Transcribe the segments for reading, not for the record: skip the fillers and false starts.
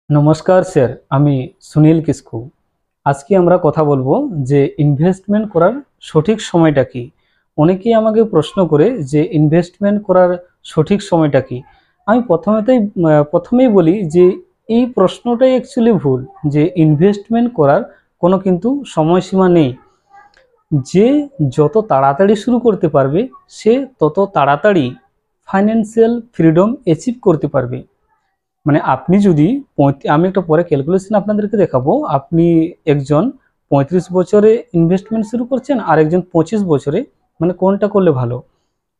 নমস্কার স্যার, আমি সুনীল কিসকু। আজকে আমরা কথা বলবো যে ইনভেস্টমেন্ট করার সঠিক সময়টা কি। অনেকেই আমাকে প্রশ্ন করে যে ইনভেস্টমেন্ট করার সঠিক সময়টা কি। আমি প্রথমেই বলি যে এই প্রশ্নটাই অ্যাকচুয়ালি ভুল। যে ইনভেস্টমেন্ট করার কোনো কিন্তু সময়সীমা নেই। যে যত তাড়াতাড়ি শুরু করতে পারবে সে তত তাড়াতাড়ি ফাইন্যান্সিয়াল ফ্রিডম অ্যাচিভ করতে পারবে। মানে আপনি যদি আমি একটা পরে ক্যালকুলেশন আপনাদেরকে দেখাবো। আপনি একজন 35 বছরে ইনভেস্টমেন্ট শুরু করছেন আর একজন 25 বছরে, মানে কোনটা করলে ভালো?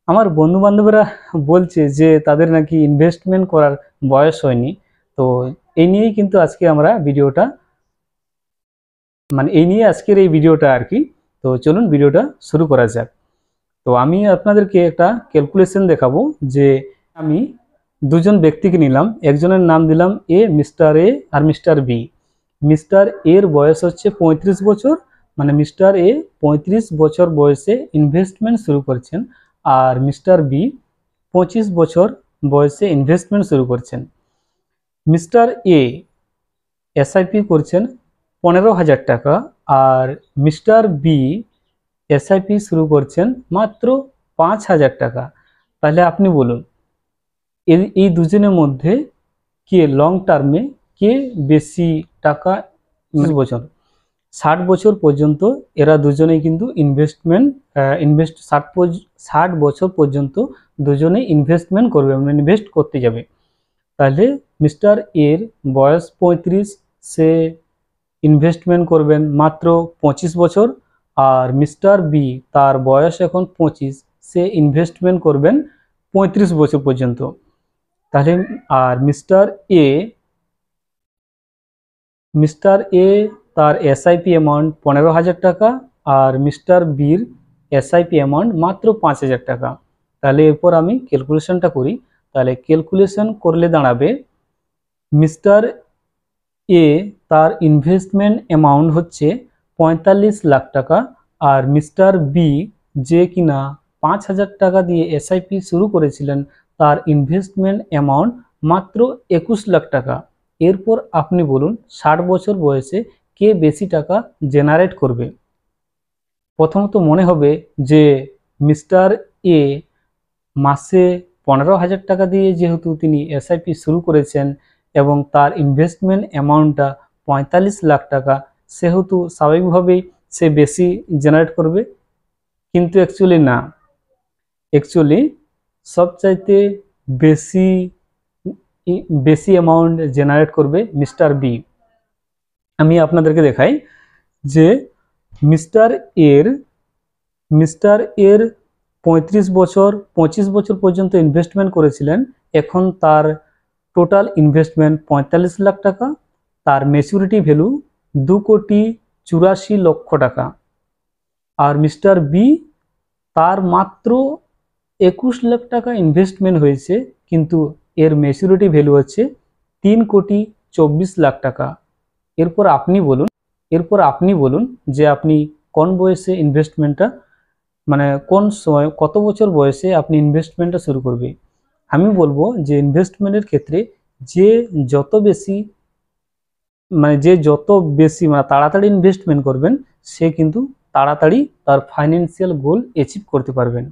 আমার বন্ধু বান্ধবরা বলছে যে তাদের নাকি ইনভেস্টমেন্ট করার বয়স হয়নি। তো এই নিয়েই কিন্তু আজকে আমরা ভিডিওটা, মানে এই নিয়ে আজকের এই ভিডিওটা আর কি। তো চলুন ভিডিওটা শুরু করা যাক। তো আমি আপনাদেরকে একটা ক্যালকুলেশন দেখাবো যে আমি দুজন ব্যক্তিকে নিলাম, একজনের নাম দিলাম মিস্টার এ আর মিস্টার বি। মিস্টার এর বয়স হচ্ছে 35 বছর, মানে মিস্টার এ 35 বছর বয়সে ইনভেস্টমেন্ট শুরু করছেন আর মিস্টার বি 25 বছর বয়সে ইনভেস্টমেন্ট শুরু করছেন। মিস্টার এ এসআইপি করছেন 15,000 টাকা আর মিস্টার বি এসআইপি শুরু করছেন মাত্র 5,000 টাকা। তাহলে আপনি বলুন এই দুজনের মধ্যে কে লং টার্মে, কে বেশি টাকা বছর 60 বছর পর্যন্ত এরা দুজনেই কিন্তু ইনভেস্ট 60 বছর পর্যন্ত দুজনেই ইনভেস্টমেন্ট করবে, মানে ইনভেস্ট করতে যাবে। তাহলে মিস্টার এর বয়স 35, সে ইনভেস্টমেন্ট করবেন মাত্র 25 বছর আর মিস্টার বি তার বয়স এখন 25, সে ইনভেস্টমেন্ট করবেন 35 বছর পর্যন্ত। তাহলে আর মিস্টার এ তার এসআইপি অ্যামাউন্ট 15,000 টাকা আর মিস্টার বির এসআইপি অ্যামাউন্ট মাত্র 5,000 টাকা। তাহলে এরপর আমি ক্যালকুলেশনটা করি। তাহলে ক্যালকুলেশন করলে দাঁড়াবে মিস্টার এ তার ইনভেস্টমেন্ট অ্যামাউন্ট হচ্ছে 45 লাখ টাকা আর মিস্টার বি যে কিনা 5,000 টাকা দিয়ে এসআইপি শুরু করেছিলেন তার ইনভেস্টমেন্ট অ্যামাউন্ট মাত্র 21 লাখ টাকা। এরপর আপনি বলুন 60 বছর বয়সে কে বেশি টাকা জেনারেট করবে। প্রথমত মনে হবে যে মিস্টার এ মাসে 15,000 টাকা দিয়ে যেহেতু তিনি এসআইপি শুরু করেছেন এবং তার ইনভেস্টমেন্ট অ্যামাউন্টটা 45 লাখ টাকা, সেহেতু স্বাভাবিকভাবেই সে বেশি জেনারেট করবে। কিন্তু অ্যাকচুয়ালি না, অ্যাকচুয়ালি সবচাইতে বেশি বেশি অ্যামাউন্ট জেনারেট করবে মিস্টার বি। আমি আপনাদেরকে দেখাই যে মিস্টার এর 25 বছর পর্যন্ত ইনভেস্টমেন্ট করেছিলেন। এখন তার টোটাল ইনভেস্টমেন্ট 45 লাখ টাকা, তার ম্যাচুরিটি ভ্যালু 2,84,00,000 টাকা। আর মিস্টার বি তার মাত্র 21 লাখ টাকা ইনভেস্টমেন্ট হয়েছে, কিন্তু এর ম্যাচুরিটি ভ্যালু হচ্ছে 3,24,00,000 টাকা। এরপর আপনি বলুন যে আপনি কোন বয়সে ইনভেস্টমেন্টটা, মানে কোন সময়, কত বছর বয়সে আপনি ইনভেস্টমেন্টটা শুরু করবে। আমি বলবো যে ইনভেস্টমেন্টের ক্ষেত্রে যে যত বেশি তাড়াতাড়ি ইনভেস্টমেন্ট করবেন সে কিন্তু তাড়াতাড়ি তার ফাইন্যান্সিয়াল গোল অ্যাচিভ করতে পারবেন।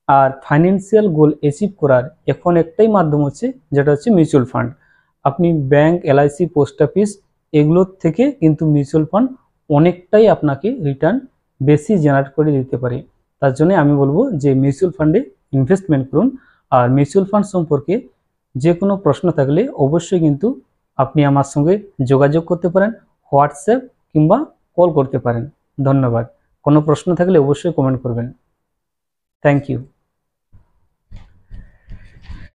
আর ফাইন্যান্সিয়াল গোল অ্যাচিভ করার এখন একটাই মাধ্যম হচ্ছে, যেটা হচ্ছে মিউচুয়াল ফান্ড। আপনি ব্যাংক, এলআইসি, পোস্ট অফিস এগুলোর থেকে কিন্তু মিউচুয়াল ফান্ড অনেকটাই আপনাকে রিটার্ন বেশি জেনারেট করে দিতে পারে। তার জন্য আমি বলবো যে মিউচুয়াল ফান্ডে ইনভেস্টমেন্ট করুন। আর মিউচুয়াল ফান্ড সম্পর্কে যে কোনো প্রশ্ন থাকলে অবশ্যই কিন্তু আপনি আমার সঙ্গে যোগাযোগ করতে পারেন, হোয়াটসঅ্যাপ কিংবা কল করতে পারেন। ধন্যবাদ। কোনো প্রশ্ন থাকলে অবশ্যই কমেন্ট করবেন। Thank you.